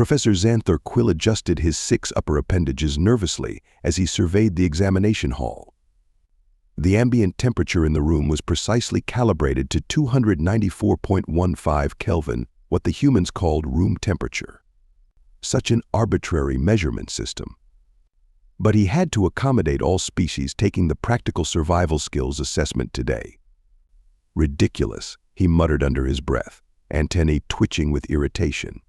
Professor Zanthor adjusted his 6 upper appendages nervously as he surveyed the examination hall. The ambient temperature in the room was precisely calibrated to 294.15 Kelvin, what the humans called room temperature. Such an arbitrary measurement system. But he had to accommodate all species taking the practical survival skills assessment today. Ridiculous, he muttered under his breath, antennae twitching with irritation.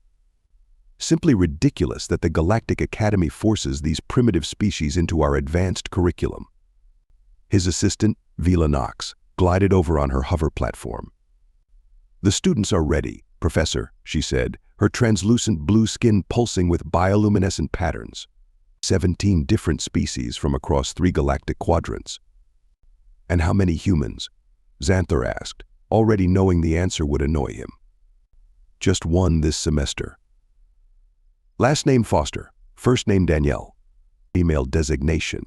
Simply ridiculous that the Galactic Academy forces these primitive species into our advanced curriculum. His assistant, Vila Knox, glided over on her hover platform. "The students are ready, Professor," she said, her translucent blue skin pulsing with bioluminescent patterns. 17 different species from across 3 galactic quadrants. "And how many humans?" Zanthor asked, already knowing the answer would annoy him. "Just 1 this semester. Last name Foster, first name Danielle. Female designation."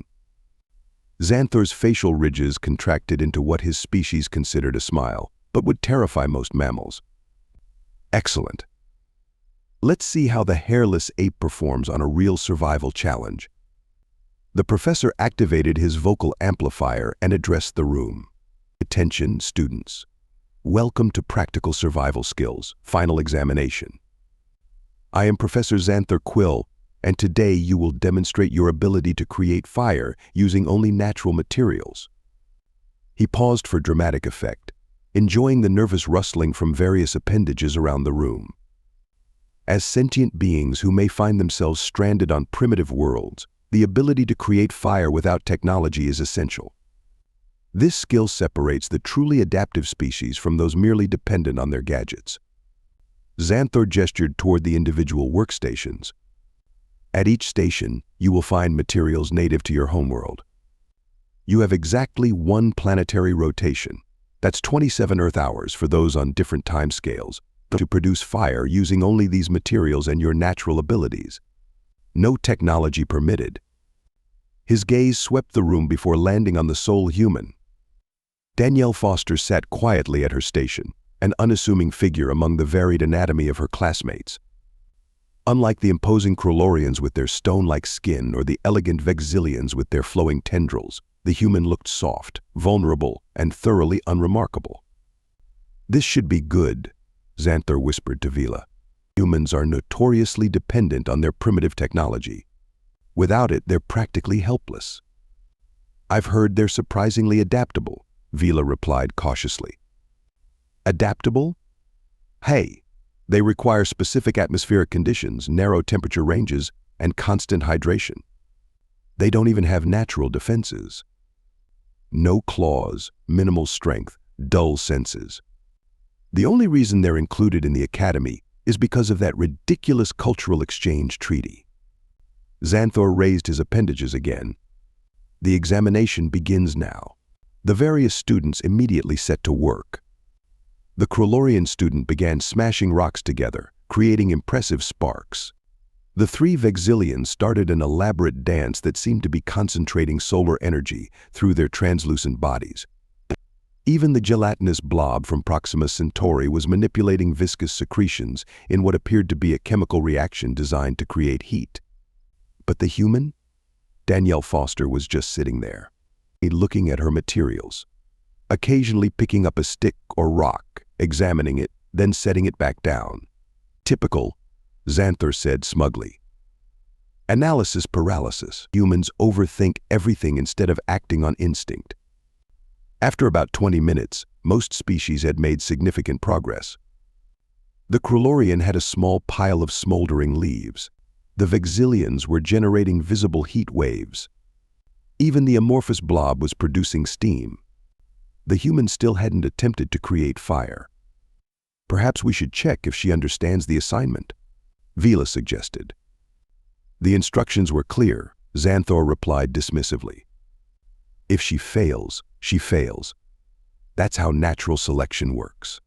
Zanthor's facial ridges contracted into what his species considered a smile, but would terrify most mammals. "Excellent. Let's see how the hairless ape performs on a real survival challenge." The professor activated his vocal amplifier and addressed the room. "Attention, students. Welcome to Practical Survival Skills, Final Examination. I am Professor Zanthor, and today you will demonstrate your ability to create fire using only natural materials." He paused for dramatic effect, enjoying the nervous rustling from various appendages around the room. As sentient beings who may find themselves stranded on primitive worlds, the ability to create fire without technology is essential. This skill separates the truly adaptive species from those merely dependent on their gadgets. Zanthor gestured toward the individual workstations. "At each station, you will find materials native to your homeworld. You have exactly 1 planetary rotation, that's 27 Earth hours for those on different time scales, to produce fire using only these materials and your natural abilities. No technology permitted." His gaze swept the room before landing on the sole human. Danielle Foster sat quietly at her station, an unassuming figure among the varied anatomy of her classmates. Unlike the imposing Krolorians with their stone-like skin or the elegant Vexillians with their flowing tendrils, the human looked soft, vulnerable, and thoroughly unremarkable. "This should be good," Zanthor whispered to Vila. "Humans are notoriously dependent on their primitive technology. Without it, they're practically helpless." "I've heard they're surprisingly adaptable," Vila replied cautiously. "Adaptable? Hey, they require specific atmospheric conditions, narrow temperature ranges, and constant hydration. They don't even have natural defenses. No claws, minimal strength, dull senses. The only reason they're included in the academy is because of that ridiculous cultural exchange treaty." Zanthor raised his appendages again. "The examination begins now." The various students immediately set to work. The Krolorian student began smashing rocks together, creating impressive sparks. The 3 Vexillians started an elaborate dance that seemed to be concentrating solar energy through their translucent bodies. Even the gelatinous blob from Proxima Centauri was manipulating viscous secretions in what appeared to be a chemical reaction designed to create heat. But the human? Danielle Foster was just sitting there, looking at her materials, occasionally picking up a stick or rock, examining it, then setting it back down. "Typical," Zanthor said smugly. "Analysis paralysis. Humans overthink everything instead of acting on instinct." After about 20 minutes, most species had made significant progress. The Krolorian had a small pile of smoldering leaves. The Vexillians were generating visible heat waves. Even the amorphous blob was producing steam. The human still hadn't attempted to create fire. "Perhaps we should check if she understands the assignment," Vila suggested. "The instructions were clear," Zanthor replied dismissively. "If she fails, she fails. That's how natural selection works."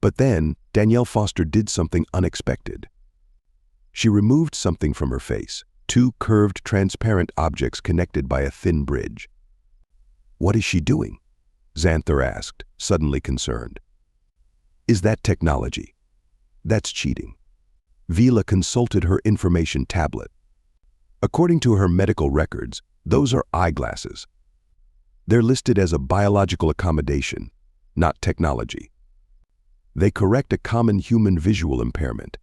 But then, Danielle Foster did something unexpected. She removed something from her face, 2 curved, transparent objects connected by a thin bridge. "What is she doing?" Zanthor asked, suddenly concerned. "Is that technology?" "That's cheating." Vila consulted her information tablet. According to her medical records, those are eyeglasses. They're listed as a biological accommodation, not technology. They correct a common human visual impairment.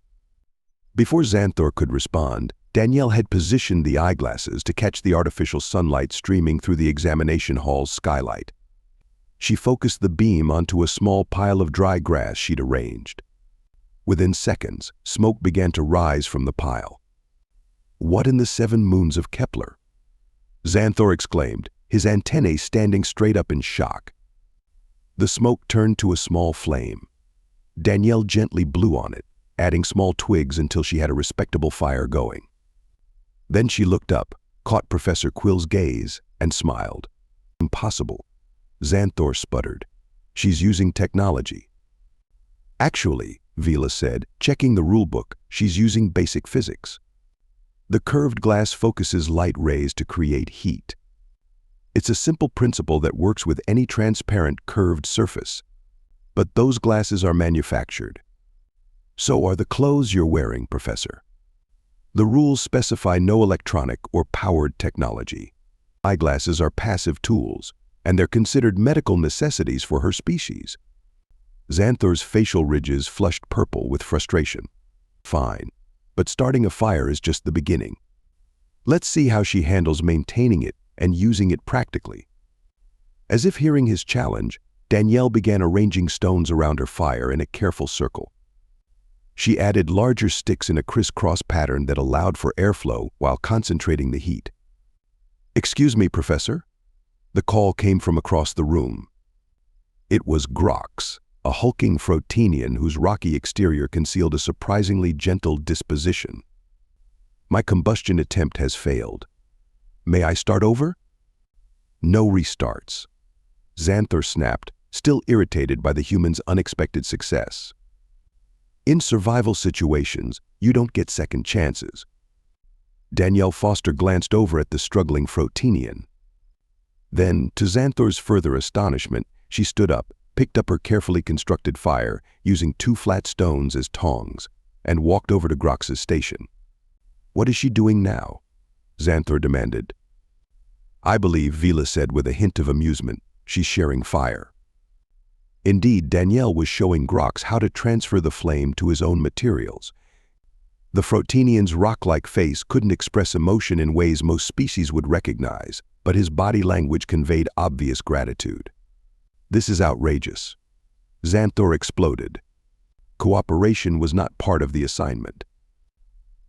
Before Zanthor could respond, Danielle had positioned the eyeglasses to catch the artificial sunlight streaming through the examination hall's skylight. She focused the beam onto a small pile of dry grass she'd arranged. Within seconds, smoke began to rise from the pile. "What in the 7 moons of Kepler?" Zanthor exclaimed, his antennae standing straight up in shock. The smoke turned to a small flame. Danielle gently blew on it, adding small twigs until she had a respectable fire going. Then she looked up, caught Professor Quill's gaze, and smiled. "Impossible," Zanthor sputtered. "She's using technology." "Actually," Vila said, checking the rulebook, "she's using basic physics. The curved glass focuses light rays to create heat. It's a simple principle that works with any transparent curved surface. But those glasses are manufactured. So are the clothes you're wearing, Professor. The rules specify no electronic or powered technology. Eyeglasses are passive tools, and they're considered medical necessities for her species." Zanthor's facial ridges flushed purple with frustration. "Fine, but starting a fire is just the beginning. Let's see how she handles maintaining it and using it practically." As if hearing his challenge, Danielle began arranging stones around her fire in a careful circle. She added larger sticks in a crisscross pattern that allowed for airflow while concentrating the heat. "Excuse me, Professor?" The call came from across the room. It was Grox, a hulking Frotenian whose rocky exterior concealed a surprisingly gentle disposition. "My combustion attempt has failed. May I start over?" "No restarts," Zanthor snapped, still irritated by the human's unexpected success. "In survival situations, you don't get second chances." Danielle Foster glanced over at the struggling Frotenian. Then, to Zanthor's further astonishment, she stood up, picked up her carefully constructed fire, using 2 flat stones as tongs, and walked over to Grox's station. "What is she doing now?" Zanthor demanded. "I believe," Vila said with a hint of amusement, "she's sharing fire." Indeed, Danielle was showing Grox how to transfer the flame to his own materials. The Frotenian's rock-like face couldn't express emotion in ways most species would recognize, but his body language conveyed obvious gratitude. "This is outrageous." Zanthor exploded. Cooperation was not part of the assignment.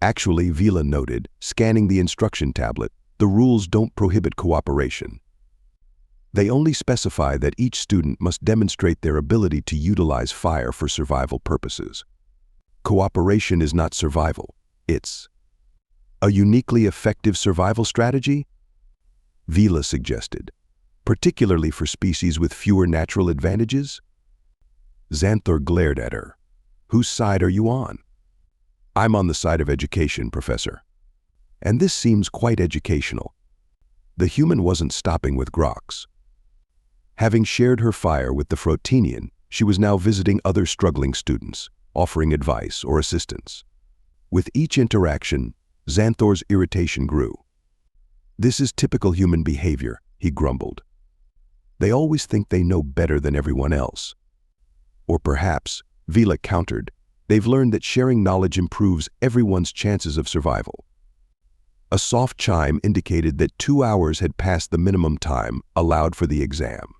"Actually," Vila noted, scanning the instruction tablet, "the rules don't prohibit cooperation. They only specify that each student must demonstrate their ability to utilize fire for survival purposes. Cooperation is not survival, it's a uniquely effective survival strategy," Vila suggested, "particularly for species with fewer natural advantages." Zanthor glared at her. "Whose side are you on?" "I'm on the side of education, Professor. And this seems quite educational." The human wasn't stopping with Grox. Having shared her fire with the Frotenian, she was now visiting other struggling students, offering advice or assistance. With each interaction, Zanthor's irritation grew. "This is typical human behavior," he grumbled. "They always think they know better than everyone else." Or perhaps, Vila countered, they've learned that sharing knowledge improves everyone's chances of survival. A soft chime indicated that 2 hours had passed the minimum time allowed for the exam.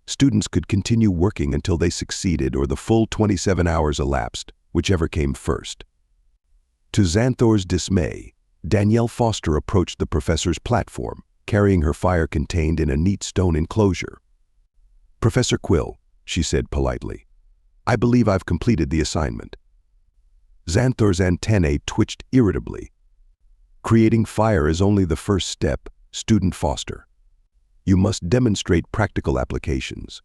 Students could continue working until they succeeded or the full 27 hours elapsed, whichever came first. To Zanthor's dismay, Danielle Foster approached the professor's platform, carrying her fire contained in a neat stone enclosure. "Professor Quill," she said politely, "I believe I've completed the assignment." Zanthor's antennae twitched irritably. "Creating fire is only the first step, Student Foster. You must demonstrate practical applications."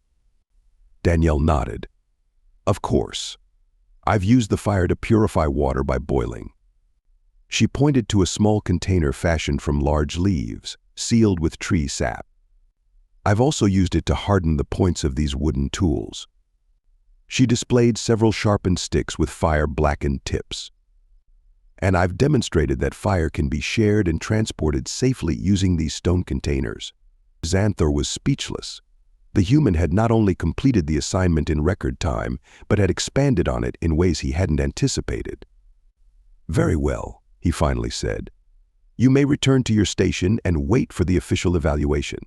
Danielle nodded. "Of course. I've used the fire to purify water by boiling." She pointed to a small container fashioned from large leaves, sealed with tree sap. "I've also used it to harden the points of these wooden tools." She displayed several sharpened sticks with fire-blackened tips. And I've demonstrated that fire can be shared and transported safely using these stone containers. Zanthor was speechless. The human had not only completed the assignment in record time, but had expanded on it in ways he hadn't anticipated. "Very well," he finally said. "You may return to your station and wait for the official evaluation."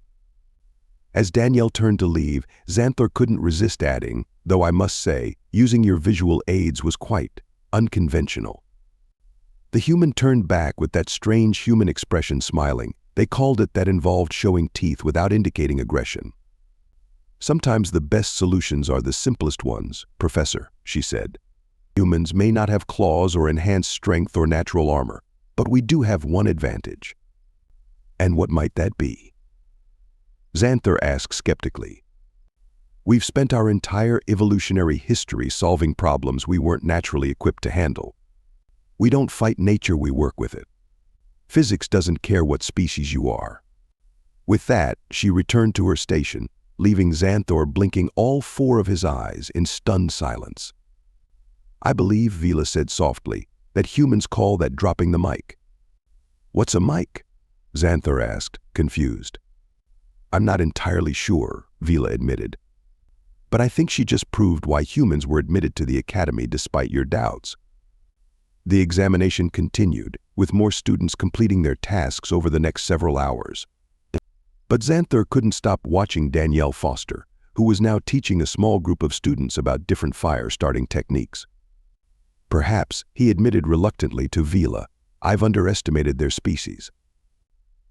As Danielle turned to leave, Zanthor couldn't resist adding, "Though I must say, using your visual aids was quite unconventional." The human turned back with that strange human expression, smiling. They called it that involved showing teeth without indicating aggression. "Sometimes the best solutions are the simplest ones, Professor," she said. "Humans may not have claws or enhanced strength or natural armor, but we do have one advantage." "And what might that be?" Zanthor asked skeptically. "We've spent our entire evolutionary history solving problems we weren't naturally equipped to handle. We don't fight nature, we work with it. Physics doesn't care what species you are." With that, she returned to her station, leaving Zanthor blinking all four of his eyes in stunned silence. "I believe," Vila said softly, "that humans call that dropping the mic." "What's a mic?" Zanthor asked, confused. "I'm not entirely sure," Vila admitted. "But I think she just proved why humans were admitted to the academy despite your doubts." The examination continued, with more students completing their tasks over the next several hours. But Zanthor couldn't stop watching Danielle Foster, who was now teaching a small group of students about different fire-starting techniques. "Perhaps," he admitted reluctantly to Vila, "I've underestimated their species."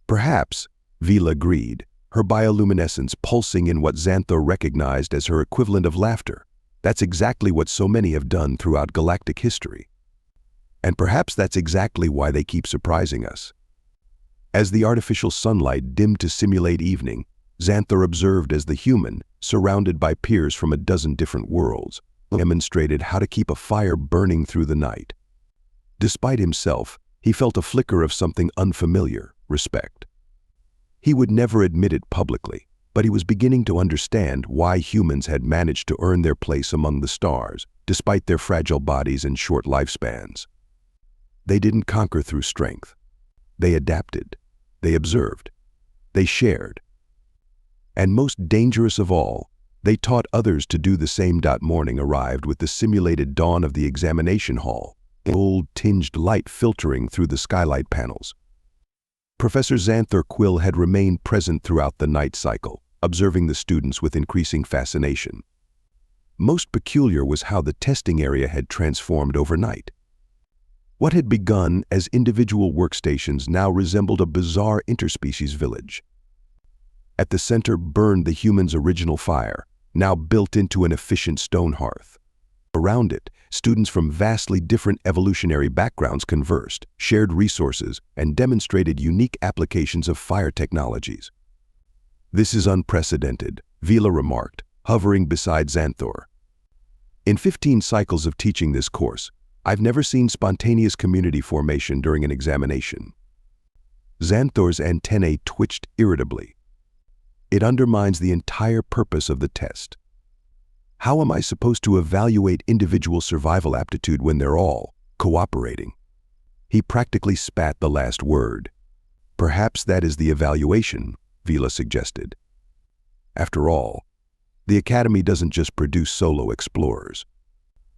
"Perhaps," Vila agreed, her bioluminescence pulsing in what Zanthor recognized as her equivalent of laughter. "That's exactly what so many have done throughout galactic history. And perhaps that's exactly why they keep surprising us." As the artificial sunlight dimmed to simulate evening, Zanthor observed as the human, surrounded by peers from a dozen different worlds, demonstrated how to keep a fire burning through the night. Despite himself, he felt a flicker of something unfamiliar: respect. He would never admit it publicly, but he was beginning to understand why humans had managed to earn their place among the stars, despite their fragile bodies and short lifespans. They didn't conquer through strength. They adapted. They observed. They shared. And most dangerous of all, they taught others to do the same. Morning arrived with the simulated dawn of the examination hall, gold-tinged light filtering through the skylight panels. Professor Zanthor Quill had remained present throughout the night cycle, observing the students with increasing fascination. Most peculiar was how the testing area had transformed overnight. What had begun as individual workstations now resembled a bizarre interspecies village. At the center burned the human's original fire, now built into an efficient stone hearth. Around it, students from vastly different evolutionary backgrounds conversed, shared resources, and demonstrated unique applications of fire technologies. "This is unprecedented," Vila remarked, hovering beside Zanthor. "In 15 cycles of teaching this course, I've never seen spontaneous community formation during an examination." Zanthor's antennae twitched irritably. "It undermines the entire purpose of the test. How am I supposed to evaluate individual survival aptitude when they're all cooperating?" He practically spat the last word. "Perhaps that is the evaluation," Vila suggested. "After all, the Academy doesn't just produce solo explorers.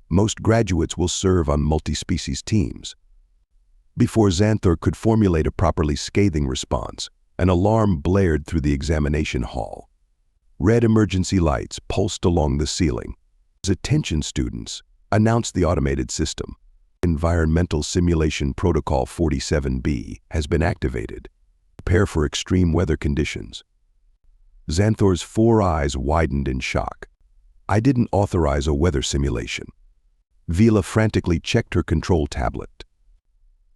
Most graduates will serve on multi-species teams." Before Zanthor could formulate a properly scathing response, an alarm blared through the examination hall. Red emergency lights pulsed along the ceiling. "Attention students," announced the automated system. "Environmental Simulation Protocol 47B has been activated. Prepare for extreme weather conditions." Zanthor's 4 eyes widened in shock. "I didn't authorize a weather simulation." Vila frantically checked her control tablet.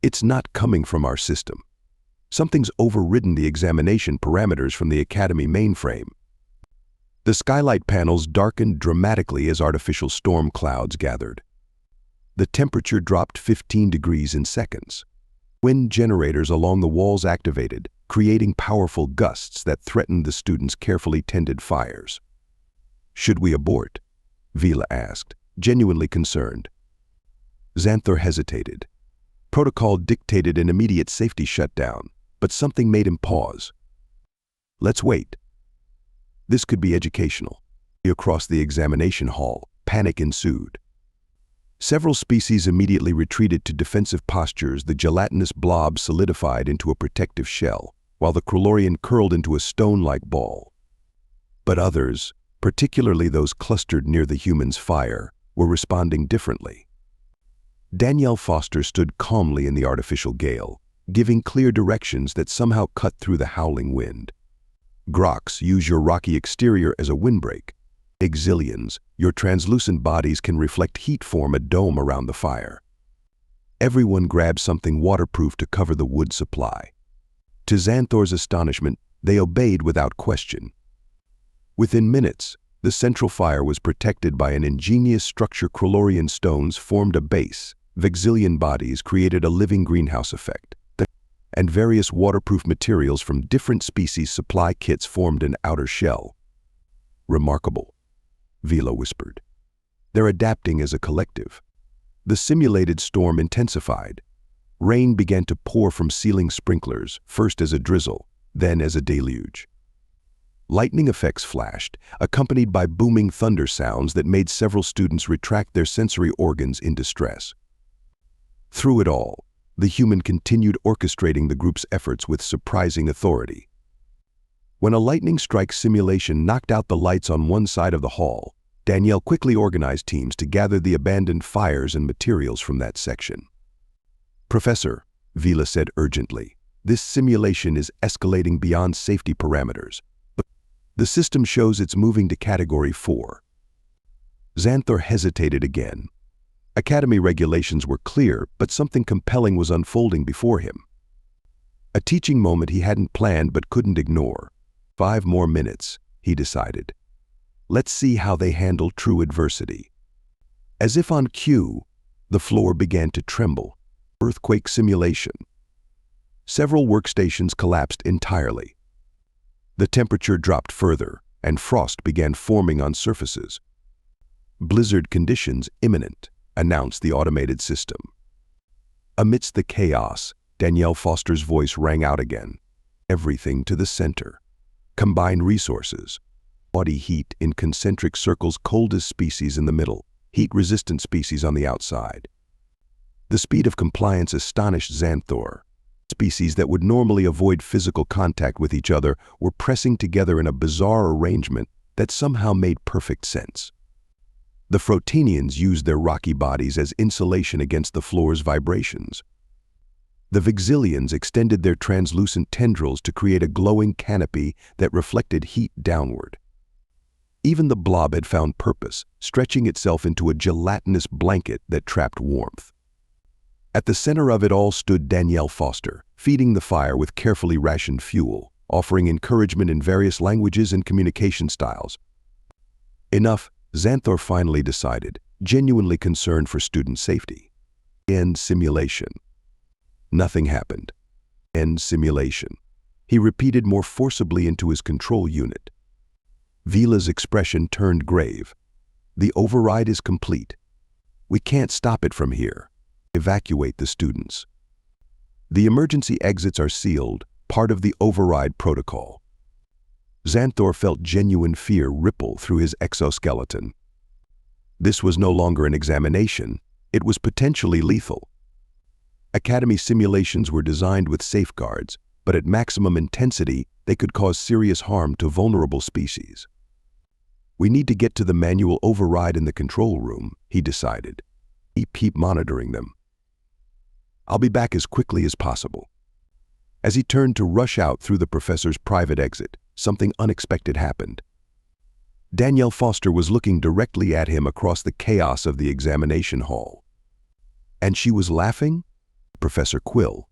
"It's not coming from our system. Something's overridden the examination parameters from the Academy mainframe." The skylight panels darkened dramatically as artificial storm clouds gathered. The temperature dropped 15 degrees in seconds. Wind generators along the walls activated, creating powerful gusts that threatened the students' carefully tended fires. "Should we abort?" Vila asked, genuinely concerned. Zanthor hesitated. Protocol dictated an immediate safety shutdown, but something made him pause. Let's wait. This could be educational. Across the examination hall, panic ensued. Several species immediately retreated to defensive postures. The gelatinous blob solidified into a protective shell, while the Krolorian curled into a stone-like ball. But others, particularly those clustered near the human's fire, were responding differently. Danielle Foster stood calmly in the artificial gale, giving clear directions that somehow cut through the howling wind. Grox, use your rocky exterior as a windbreak. Exilians, your translucent bodies can reflect heat, form a dome around the fire. Everyone grabbed something waterproof to cover the wood supply. To Zanthor's astonishment, they obeyed without question. Within minutes, the central fire was protected by an ingenious structure. Krolorian stones formed a base, Vexillian bodies created a living greenhouse effect, and various waterproof materials from different species supply kits formed an outer shell. Remarkable, Vila whispered. They're adapting as a collective. The simulated storm intensified. Rain began to pour from ceiling sprinklers, first as a drizzle, then as a deluge. Lightning effects flashed, accompanied by booming thunder sounds that made several students retract their sensory organs in distress. Through it all, the human continued orchestrating the group's efforts with surprising authority. When a lightning strike simulation knocked out the lights on one side of the hall, Danielle quickly organized teams to gather the abandoned fires and materials from that section. Professor, Vila said urgently, this simulation is escalating beyond safety parameters. The system shows it's moving to Category 4. Zanthor hesitated again. Academy regulations were clear, but something compelling was unfolding before him. A teaching moment he hadn't planned but couldn't ignore. 5 more minutes, he decided. Let's see how they handle true adversity. As if on cue, the floor began to tremble. Earthquake simulation. Several workstations collapsed entirely. The temperature dropped further, and frost began forming on surfaces. Blizzard conditions imminent, announced the automated system. Amidst the chaos, Danielle Foster's voice rang out again. Everything to the center. Combine resources. Body heat in concentric circles, coldest species in the middle, heat-resistant species on the outside. The speed of compliance astonished Zanthor. Species that would normally avoid physical contact with each other were pressing together in a bizarre arrangement that somehow made perfect sense. The Frotinians used their rocky bodies as insulation against the floor's vibrations. The Vexillians extended their translucent tendrils to create a glowing canopy that reflected heat downward. Even the blob had found purpose, stretching itself into a gelatinous blanket that trapped warmth. At the center of it all stood Danielle Foster, feeding the fire with carefully rationed fuel, offering encouragement in various languages and communication styles. Enough, Zanthor finally decided, genuinely concerned for student safety. End simulation. Nothing happened. End simulation. He repeated more forcibly into his control unit. Vila's expression turned grave. The override is complete. We can't stop it from here. Evacuate the students. The emergency exits are sealed, part of the override protocol. Zanthor felt genuine fear ripple through his exoskeleton. This was no longer an examination, it was potentially lethal. Academy simulations were designed with safeguards, but at maximum intensity, they could cause serious harm to vulnerable species. We need to get to the manual override in the control room, he decided. Keep monitoring them. I'll be back as quickly as possible. As he turned to rush out through the professor's private exit, something unexpected happened. Danielle Foster was looking directly at him across the chaos of the examination hall. And she was laughing? Professor Quill.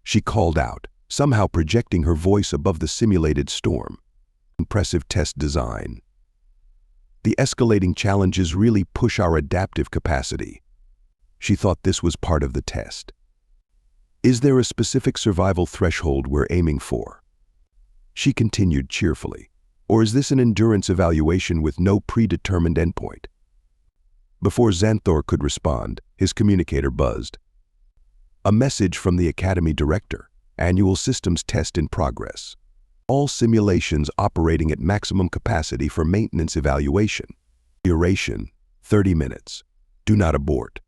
She called out, somehow projecting her voice above the simulated storm. Impressive test design. The escalating challenges really push our adaptive capacity. She thought this was part of the test. Is there a specific survival threshold we're aiming for? She continued cheerfully. Or is this an endurance evaluation with no predetermined endpoint? Before Zanthor could respond, his communicator buzzed. A message from the Academy Director. Annual systems test in progress. All simulations operating at maximum capacity for maintenance evaluation. Duration, 30 minutes. Do not abort.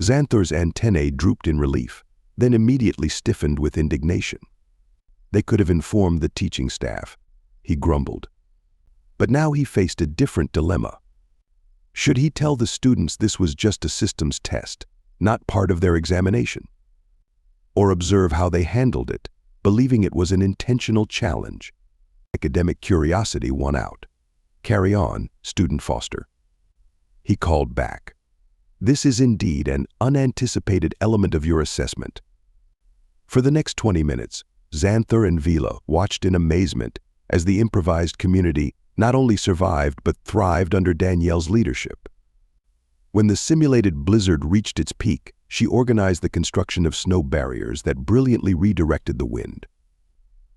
Zanthor's antennae drooped in relief, then immediately stiffened with indignation. They could have informed the teaching staff, he grumbled. But now he faced a different dilemma. Should he tell the students this was just a systems test, not part of their examination? Or observe how they handled it, believing it was an intentional challenge? Academic curiosity won out. Carry on, Student Foster. He called back. This is indeed an unanticipated element of your assessment. For the next 20 minutes, Zanthor and Vila watched in amazement as the improvised community not only survived but thrived under Danielle's leadership. When the simulated blizzard reached its peak, she organized the construction of snow barriers that brilliantly redirected the wind.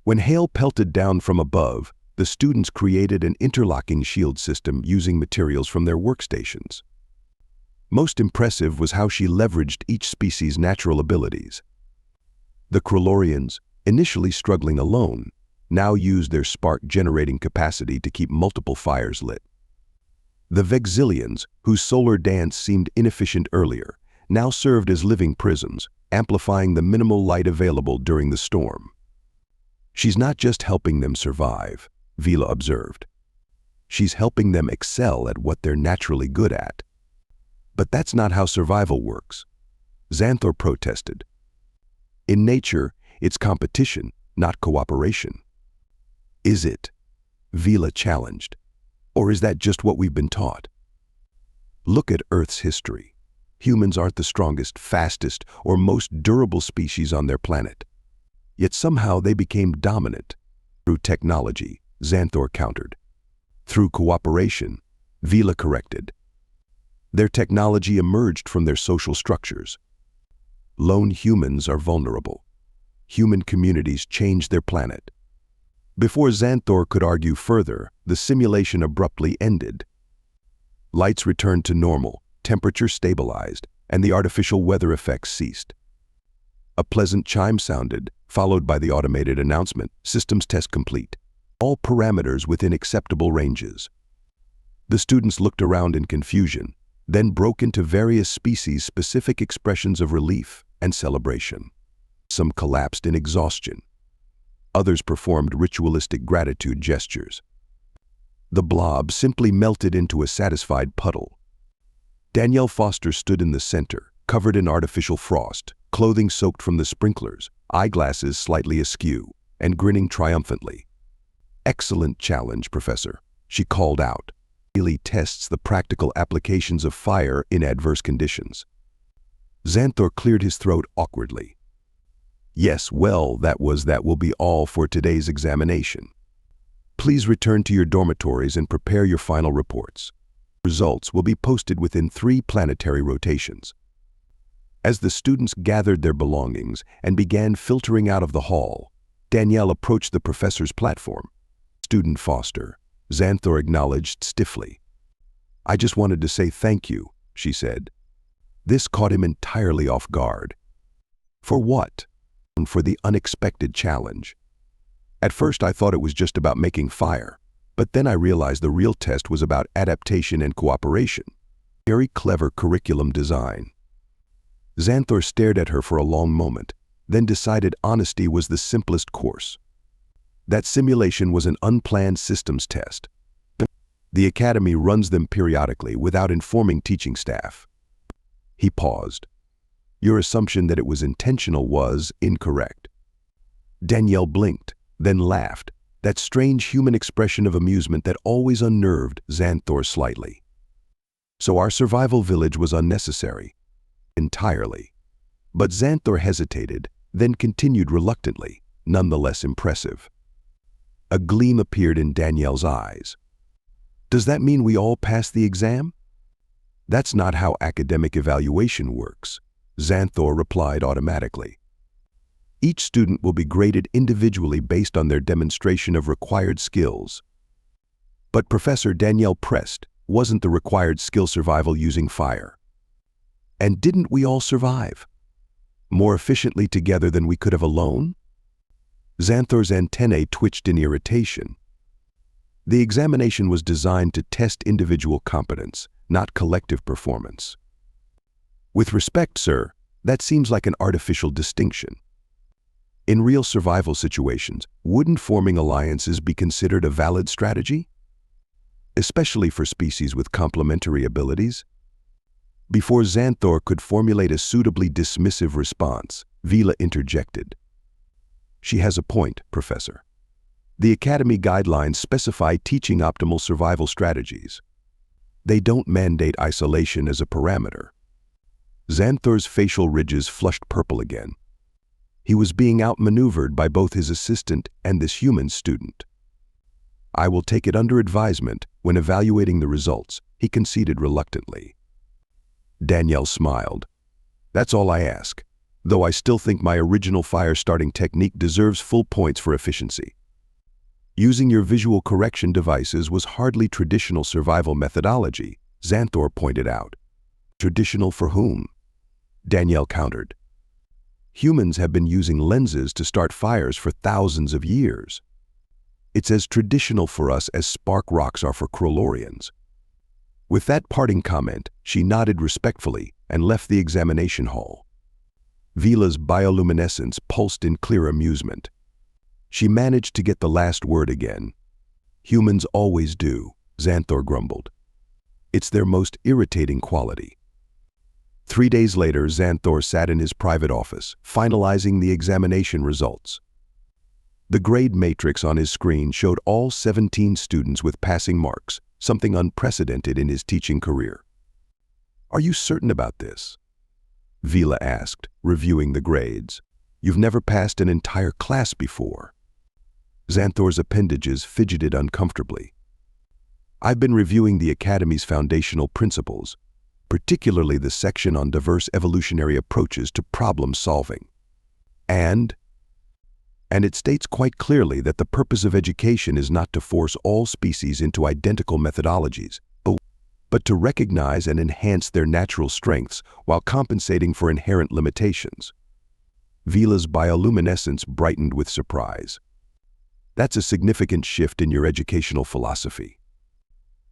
When hail pelted down from above, the students created an interlocking shield system using materials from their workstations. Most impressive was how she leveraged each species' natural abilities. The Krolorians, initially struggling alone, now used their spark-generating capacity to keep multiple fires lit. The Vexillians, whose solar dance seemed inefficient earlier, now served as living prisms, amplifying the minimal light available during the storm. She's not just helping them survive, Vila observed. She's helping them excel at what they're naturally good at. But that's not how survival works, Zanthor protested. In nature, it's competition, not cooperation. Is it? Vila challenged. Or is that just what we've been taught? Look at Earth's history. Humans aren't the strongest, fastest, or most durable species on their planet. Yet somehow they became dominant. Through technology, Zanthor countered. Through cooperation, Vila corrected. Their technology emerged from their social structures. Lone humans are vulnerable. Human communities change their planet. Before Zanthor could argue further, the simulation abruptly ended. Lights returned to normal, temperature stabilized, and the artificial weather effects ceased. A pleasant chime sounded, followed by the automated announcement, systems test complete. All parameters within acceptable ranges. The students looked around in confusion, then broke into various species-specific expressions of relief and celebration. Some collapsed in exhaustion. Others performed ritualistic gratitude gestures. The blob simply melted into a satisfied puddle. Danielle Foster stood in the center, covered in artificial frost, clothing soaked from the sprinklers, eyeglasses slightly askew, and grinning triumphantly. Excellent challenge, Professor, she called out. Really tests the practical applications of fire in adverse conditions. Zanthor cleared his throat awkwardly. Yes, well, that will be all for today's examination. Please return to your dormitories and prepare your final reports. Results will be posted within 3 planetary rotations. As the students gathered their belongings and began filtering out of the hall, Danielle approached the professor's platform. Student Foster, Zanthor acknowledged stiffly. I just wanted to say thank you, she said. This caught him entirely off guard. For what? For the unexpected challenge. At first I thought it was just about making fire, but then I realized the real test was about adaptation and cooperation. Very clever curriculum design. Zanthor stared at her for a long moment, then decided honesty was the simplest course. That simulation was an unplanned systems test. The Academy runs them periodically without informing teaching staff. He paused. Your assumption that it was intentional was incorrect. Danielle blinked, then laughed, that strange human expression of amusement that always unnerved Zanthor slightly. So our survival village was unnecessary. Entirely. But Zanthor hesitated, then continued reluctantly, nonetheless impressive. A gleam appeared in Danielle's eyes. Does that mean we all pass the exam? That's not how academic evaluation works, Zanthor replied automatically. Each student will be graded individually based on their demonstration of required skills. But Professor Danielle pressed, wasn't the required skill survival using fire? And didn't we all survive? more efficiently together than we could have alone? Zanthor's antennae twitched in irritation. The examination was designed to test individual competence, not collective performance. With respect, sir, that seems like an artificial distinction. In real survival situations, wouldn't forming alliances be considered a valid strategy? Especially for species with complementary abilities? Before Zanthor could formulate a suitably dismissive response, Vila interjected. She has a point, Professor. The Academy guidelines specify teaching optimal survival strategies. They don't mandate isolation as a parameter. Zanthor's facial ridges flushed purple again. He was being outmaneuvered by both his assistant and this human student. I will take it under advisement when evaluating the results, he conceded reluctantly. Danielle smiled. That's all I ask, though I still think my original fire-starting technique deserves full points for efficiency. Using your visual correction devices was hardly traditional survival methodology, Zanthor pointed out. Traditional for whom? Danielle countered. Humans have been using lenses to start fires for thousands of years. It's as traditional for us as spark rocks are for Krolorians. With that parting comment, she nodded respectfully and left the examination hall. Vila's bioluminescence pulsed in clear amusement. She managed to get the last word again. Humans always do, Zanthor grumbled. It's their most irritating quality. 3 days later, Zanthor sat in his private office, finalizing the examination results. The grade matrix on his screen showed all 17 students with passing marks, something unprecedented in his teaching career. Are you certain about this? Vila asked, reviewing the grades. You've never passed an entire class before. Zanthor's appendages fidgeted uncomfortably. I've been reviewing the Academy's foundational principles, particularly the section on diverse evolutionary approaches to problem solving. And it states quite clearly that the purpose of education is not to force all species into identical methodologies, but to recognize and enhance their natural strengths while compensating for inherent limitations. Vila's bioluminescence brightened with surprise. That's a significant shift in your educational philosophy.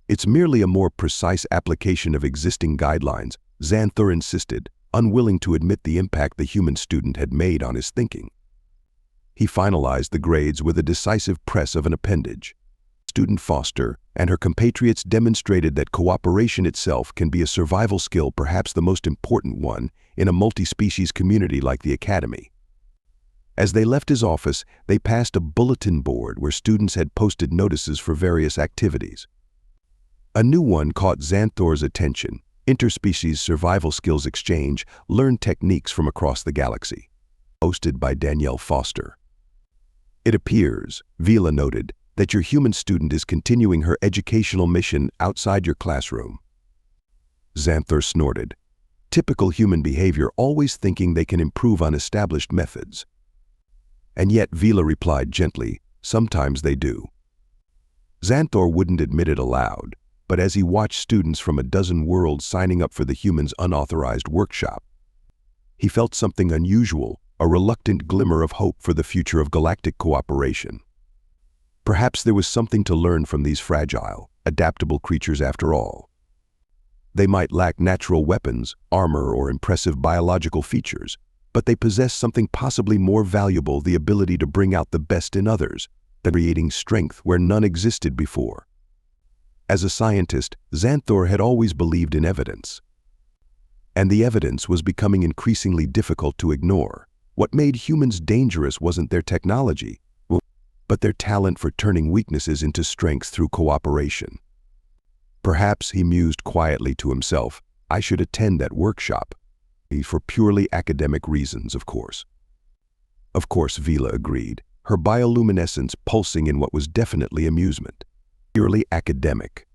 It's merely a more precise application of existing guidelines, Zanthor insisted, unwilling to admit the impact the human student had made on his thinking. He finalized the grades with a decisive press of an appendage. Student Foster and her compatriots demonstrated that cooperation itself can be a survival skill, perhaps the most important one, in a multi-species community like the Academy. As they left his office, they passed a bulletin board where students had posted notices for various activities. A new one caught Zanthor's attention: Interspecies Survival Skills Exchange, Learn Techniques from Across the Galaxy. Hosted by Danielle Foster. It appears, Vila noted, that your human student is continuing her educational mission outside your classroom. Zanthor snorted. Typical human behavior, always thinking they can improve on established methods. And yet, Vila replied gently, sometimes they do. Zanthor wouldn't admit it aloud, but as he watched students from a dozen worlds signing up for the human's unauthorized workshop, he felt something unusual, a reluctant glimmer of hope for the future of galactic cooperation. Perhaps there was something to learn from these fragile, adaptable creatures after all. They might lack natural weapons, armor, or impressive biological features, but they possess something possibly more valuable: the ability to bring out the best in others, creating strength where none existed before. As a scientist, Zanthor had always believed in evidence. And the evidence was becoming increasingly difficult to ignore. What made humans dangerous wasn't their technology, but their talent for turning weaknesses into strengths through cooperation. Perhaps, he mused quietly to himself, I should attend that workshop. For purely academic reasons, of course. Of course, Vila agreed, her bioluminescence pulsing in what was definitely amusement. Purely academic.